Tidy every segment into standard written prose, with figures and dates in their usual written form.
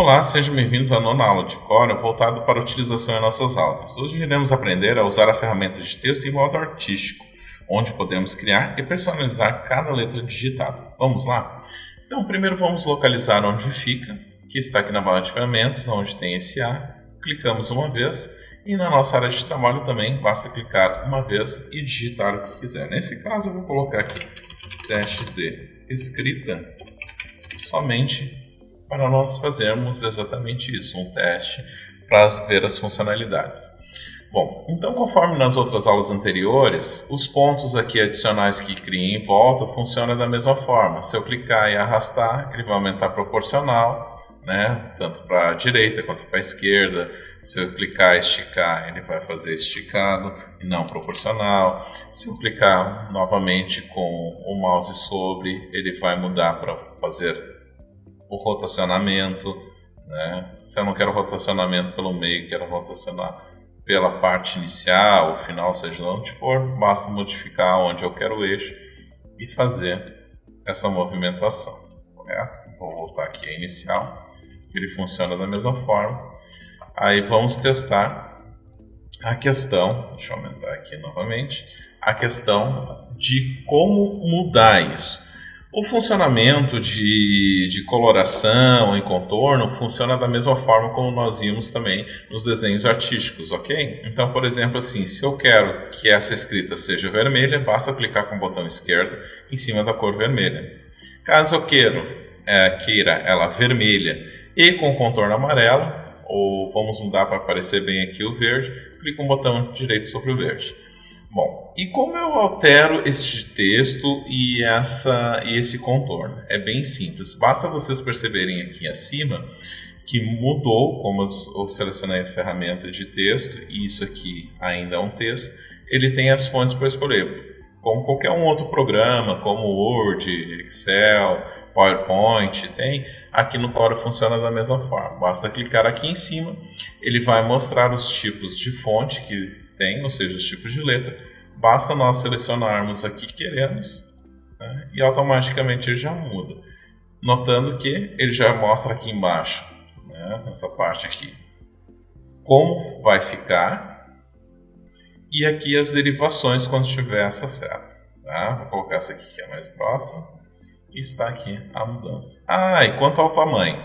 Olá, sejam bem-vindos à nona aula de Cora, voltado para a utilização em nossas aulas. Hoje iremos aprender a usar a ferramenta de texto em modo artístico, onde podemos criar e personalizar cada letra digitada. Vamos lá? Então, primeiro vamos localizar onde fica, que está aqui na barra de ferramentas, onde tem esse A. Clicamos uma vez e na nossa área de trabalho também basta clicar uma vez e digitar o que quiser. Nesse caso eu vou colocar aqui teste de escrita somente para nós fazermos exatamente isso, um teste para ver as funcionalidades. Bom, então conforme nas outras aulas anteriores, os pontos aqui adicionais que criei em volta funcionam da mesma forma. Se eu clicar e arrastar, ele vai aumentar proporcional, né? Tanto para a direita quanto para a esquerda. Se eu clicar e esticar, ele vai fazer esticado e não proporcional. Se eu clicar novamente com o mouse sobre, ele vai mudar para fazer o rotacionamento, né? Se eu não quero rotacionamento pelo meio, quero rotacionar pela parte inicial, o final, seja onde for, basta modificar onde eu quero o eixo e fazer essa movimentação, correto? Vou voltar aqui a inicial, ele funciona da mesma forma. Aí vamos testar a questão, deixa eu aumentar aqui novamente, a questão de como mudar isso. O funcionamento de coloração e contorno funciona da mesma forma como nós vimos também nos desenhos artísticos, ok? Então, por exemplo, assim, se eu quero que essa escrita seja vermelha, basta clicar com o botão esquerdo em cima da cor vermelha. Caso eu queira ela vermelha e com contorno amarelo, ou vamos mudar para aparecer bem aqui o verde, clico com o botão direito sobre o verde. Bom, e como eu altero este texto e esse contorno? É bem simples, basta vocês perceberem aqui acima que mudou, como eu selecionei a ferramenta de texto, e isso aqui ainda é um texto, ele tem as fontes para escolher, como qualquer um outro programa, como Word, Excel, PowerPoint, tem, aqui no Cora funciona da mesma forma, basta clicar aqui em cima, ele vai mostrar os tipos de fonte que tem, ou seja, os tipos de letra. Basta nós selecionarmos aqui que queremos, né, e automaticamente ele já muda. Notando que ele já mostra aqui embaixo, né, nessa parte aqui, como vai ficar e aqui as derivações quando tiver essa seta. Tá? Vou colocar essa aqui que é mais grossa e está aqui a mudança. E quanto ao tamanho?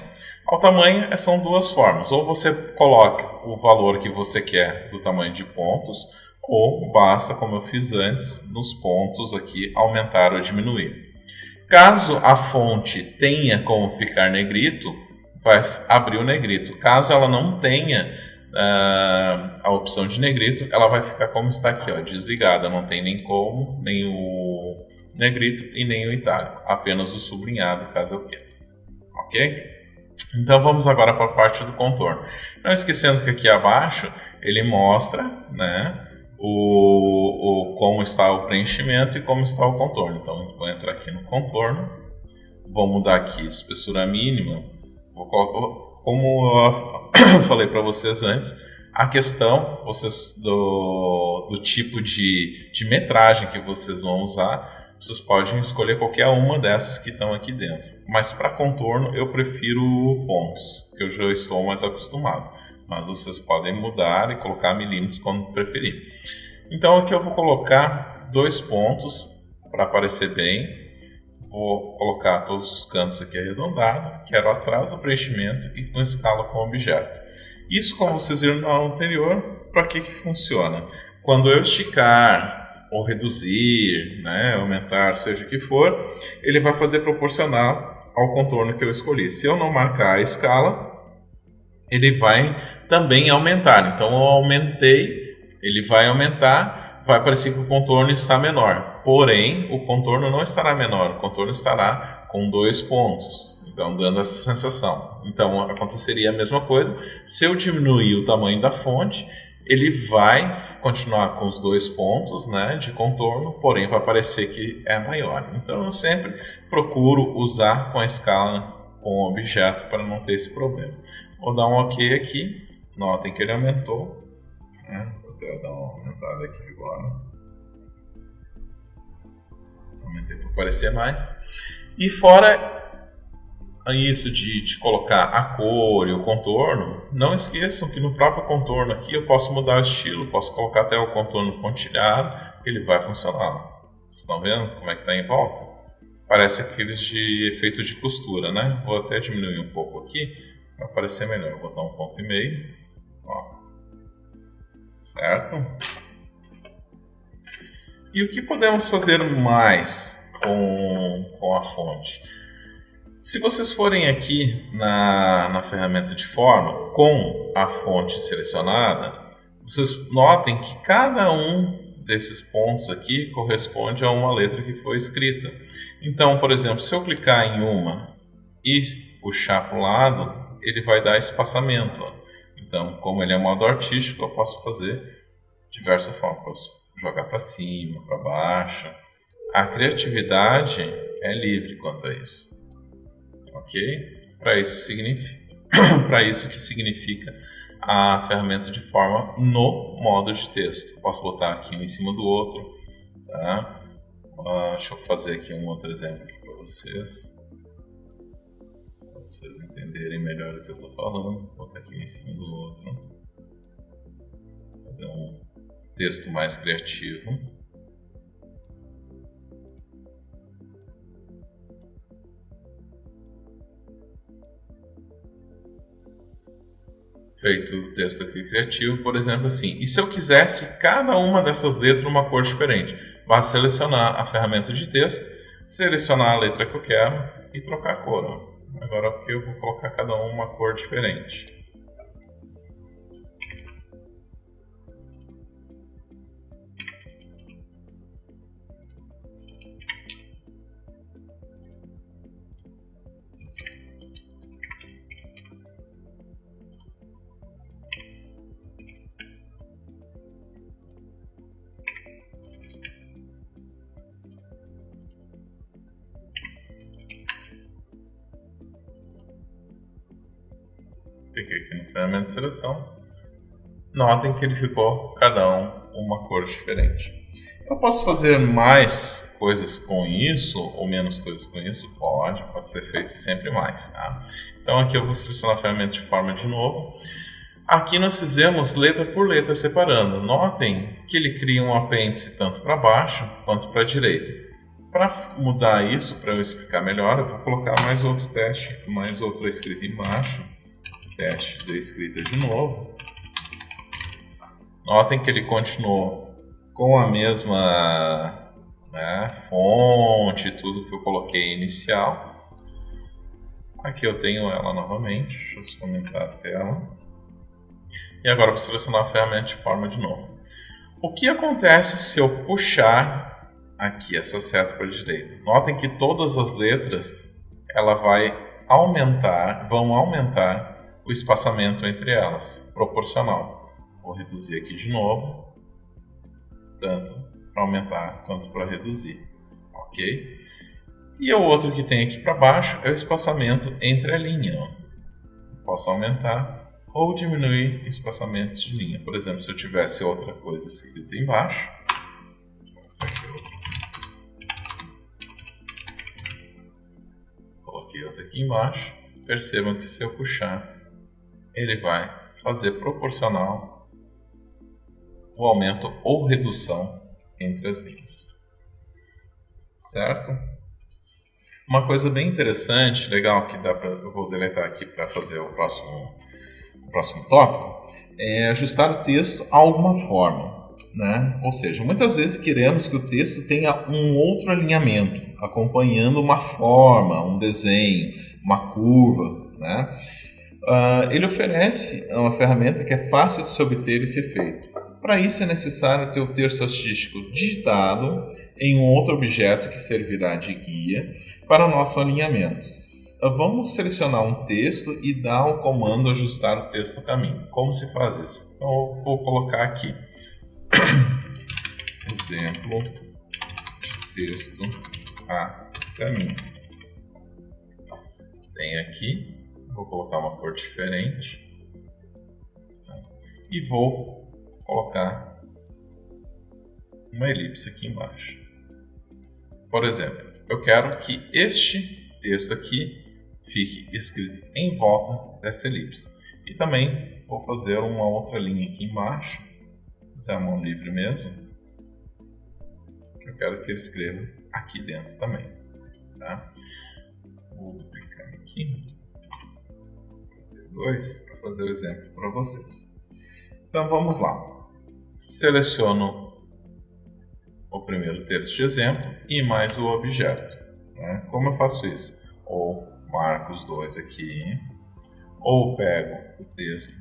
Ao tamanho são duas formas. Ou você coloca o valor que você quer do tamanho de pontos, ou basta, como eu fiz antes, nos pontos aqui aumentar ou diminuir. Caso a fonte tenha como ficar negrito, vai abrir o negrito. Caso ela não tenha a opção de negrito, ela vai ficar como está aqui, ó, desligada. Não tem nem como, nem o negrito e nem o itálico. Apenas o sublinhado, caso eu queira. Ok? Então vamos agora para a parte do contorno. Não esquecendo que aqui abaixo ele mostra, né, como está o preenchimento e como está o contorno. Então eu vou entrar aqui no contorno, vou mudar aqui a espessura mínima, como eu falei para vocês antes, a questão do tipo de metragem que vocês vão usar. Vocês podem escolher qualquer uma dessas que estão aqui dentro. Mas para contorno eu prefiro pontos, que eu já estou mais acostumado. Mas vocês podem mudar e colocar milímetros quando preferir. Então aqui eu vou colocar 2 pontos para aparecer bem. Vou colocar todos os cantos aqui arredondados. Quero atrás do preenchimento e com escala com objeto. Isso, como vocês viram na aula anterior, para que funciona? Quando eu esticar ou reduzir, né, aumentar, seja o que for, ele vai fazer proporcional ao contorno que eu escolhi. Se eu não marcar a escala, ele vai também aumentar. Então eu aumentei, ele vai aumentar, vai parecer que o contorno está menor. Porém, o contorno não estará menor, o contorno estará com 2 pontos. Então, dando essa sensação. Então, aconteceria a mesma coisa. Se eu diminuir o tamanho da fonte, ele vai continuar com os 2 pontos, né, de contorno, porém vai parecer que é maior. Então eu sempre procuro usar com a escala com o objeto para não ter esse problema. Vou dar um OK aqui, notem que ele aumentou, né? Vou até dar uma aumentada aqui agora. Aumentei para parecer mais. E fora isso de colocar a cor e o contorno, não esqueçam que no próprio contorno aqui eu posso mudar o estilo, posso colocar até o contorno pontilhado, que ele vai funcionar. Vocês estão vendo como é que está em volta? Parece aqueles de efeito de costura, né? Vou até diminuir um pouco aqui para parecer melhor. Vou botar 1,5. Ó. Certo? E o que podemos fazer mais com a fonte? Se vocês forem aqui na ferramenta de forma com a fonte selecionada, vocês notem que cada um desses pontos aqui corresponde a uma letra que foi escrita. Então, por exemplo, se eu clicar em uma e puxar para o lado, ele vai dar espaçamento. Então, como ele é modo artístico, eu posso fazer de diversas formas. Posso jogar para cima, para baixo. A criatividade é livre quanto a isso. Ok? Para isso que significa a ferramenta de forma no modo de texto. Posso botar aqui um em cima do outro. Tá? Deixa eu fazer aqui um outro exemplo para vocês. Para vocês entenderem melhor o que eu estou falando. Vou botar aqui um em cima do outro. Fazer um texto mais criativo. Feito o texto aqui criativo, por exemplo, assim. E se eu quisesse cada uma dessas letras numa cor diferente? Basta selecionar a ferramenta de texto, selecionar a letra que eu quero e trocar a cor. Agora aqui eu vou colocar cada uma cor diferente. Cliquei aqui no ferramenta de seleção. Notem que ele ficou cada uma cor diferente. Eu posso fazer mais coisas com isso ou menos coisas com isso? Pode ser feito sempre mais. Tá? Então aqui eu vou selecionar a ferramenta de forma de novo. Aqui nós fizemos letra por letra separando. Notem que ele cria um apêndice tanto para baixo quanto para a direita. Para mudar isso, para eu explicar melhor, eu vou colocar mais outro teste, mais outra escrita embaixo. Teste de escrita de novo. Notem que ele continuou com a mesma fonte, tudo que eu coloquei inicial. Aqui eu tenho ela novamente. Deixa eu só aumentar a tela. E agora eu vou selecionar a ferramenta de forma de novo. O que acontece se eu puxar aqui essa seta para a direita? Notem que todas as letras vão aumentar o espaçamento entre elas, proporcional. Vou reduzir aqui de novo, tanto para aumentar quanto para reduzir, ok? E o outro que tem aqui para baixo é o espaçamento entre a linha. Posso aumentar ou diminuir espaçamentos de linha. Por exemplo, se eu tivesse outra coisa escrita embaixo, coloquei outra aqui embaixo, percebam que se eu puxar, ele vai fazer proporcional o aumento ou redução entre as linhas. Certo? Uma coisa bem interessante, legal, que eu vou deletar aqui para fazer o próximo tópico, é ajustar o texto a alguma forma. Né? Ou seja, muitas vezes queremos que o texto tenha um outro alinhamento, acompanhando uma forma, um desenho, uma curva. Né? Ele oferece uma ferramenta que é fácil de se obter esse efeito. Para isso é necessário ter o texto artístico digitado em um outro objeto que servirá de guia para o nosso alinhamento. Vamos selecionar um texto e dar o comando ajustar o texto a caminho. Como se faz isso? Então eu vou colocar aqui exemplo de texto a caminho. Tem aqui, vou colocar uma cor diferente e vou colocar uma elipse aqui embaixo. Por exemplo, eu quero que este texto aqui fique escrito em volta dessa elipse. E também vou fazer uma outra linha aqui embaixo, fazer a mão livre mesmo, que eu quero que ele escreva aqui dentro também. Tá? Vou clicar aqui, para fazer o exemplo para vocês. Então vamos lá. Seleciono o primeiro texto de exemplo e mais o objeto. Né? Como eu faço isso? Ou marco os dois aqui, ou pego o texto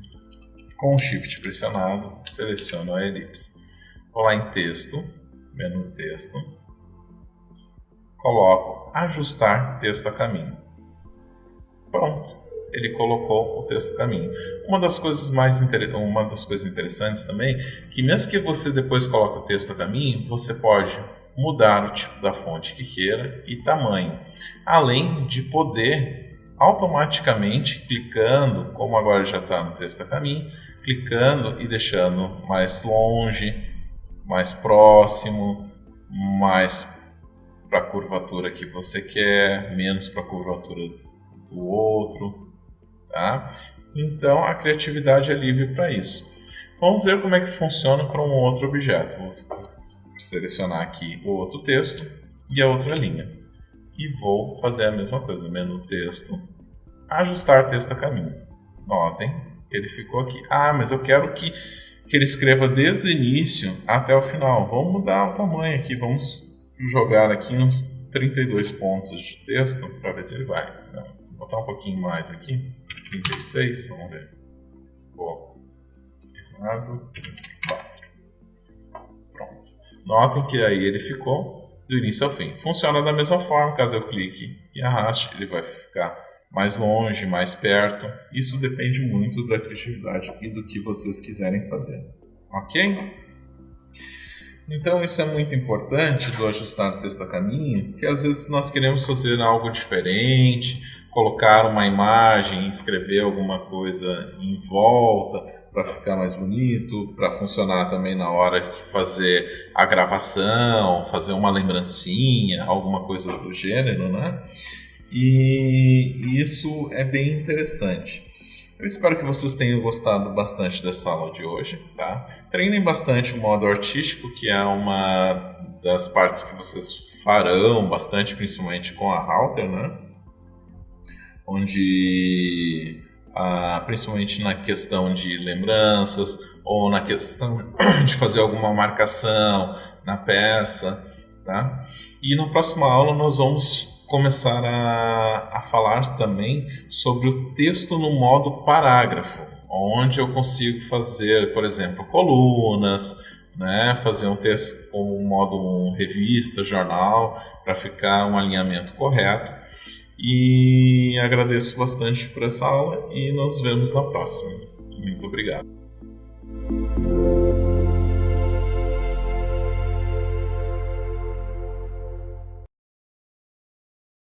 com o Shift pressionado, seleciono a elipse. Vou lá em texto, menu texto, coloco ajustar texto a caminho. Pronto, ele colocou o texto a caminho. Uma das coisas interessantes também, que mesmo que você depois coloque o texto a caminho, você pode mudar o tipo da fonte que queira e tamanho, além de poder automaticamente, clicando, como agora já está no texto a caminho, clicando e deixando mais longe, mais próximo, mais para a curvatura que você quer, menos para a curvatura do outro, tá? Então a criatividade é livre para isso. Vamos ver como é que funciona para um outro objeto. Vou selecionar aqui o outro texto e a outra linha. E vou fazer a mesma coisa, menu texto, ajustar texto a caminho. Notem que ele ficou aqui. Ah, mas eu quero que ele escreva desde o início até o final. Vamos mudar o tamanho aqui, vamos jogar aqui uns 32 pontos de texto para ver se ele vai. Não, vou botar um pouquinho mais aqui, 36, vamos ver. Errado, 34. Pronto. Notem que aí ele ficou do início ao fim. Funciona da mesma forma, caso eu clique e arraste, ele vai ficar mais longe, mais perto. Isso depende muito da criatividade e do que vocês quiserem fazer. Ok? Então isso é muito importante do ajustar o texto a caminho, porque às vezes nós queremos fazer algo diferente, colocar uma imagem, escrever alguma coisa em volta para ficar mais bonito, para funcionar também na hora de fazer a gravação, fazer uma lembrancinha, alguma coisa do gênero, né? E isso é bem interessante. Eu espero que vocês tenham gostado bastante dessa aula de hoje, tá? Treinem bastante o modo artístico, que é uma das partes que vocês farão bastante, principalmente com a Halter, né? Onde, principalmente na questão de lembranças ou na questão de fazer alguma marcação na peça, tá? E na próxima aula nós vamos começar a falar também sobre o texto no modo parágrafo, onde eu consigo fazer, por exemplo, colunas, né, fazer um texto como um modo revista, jornal, para ficar um alinhamento correto. E agradeço bastante por essa aula e nos vemos na próxima. Muito obrigado.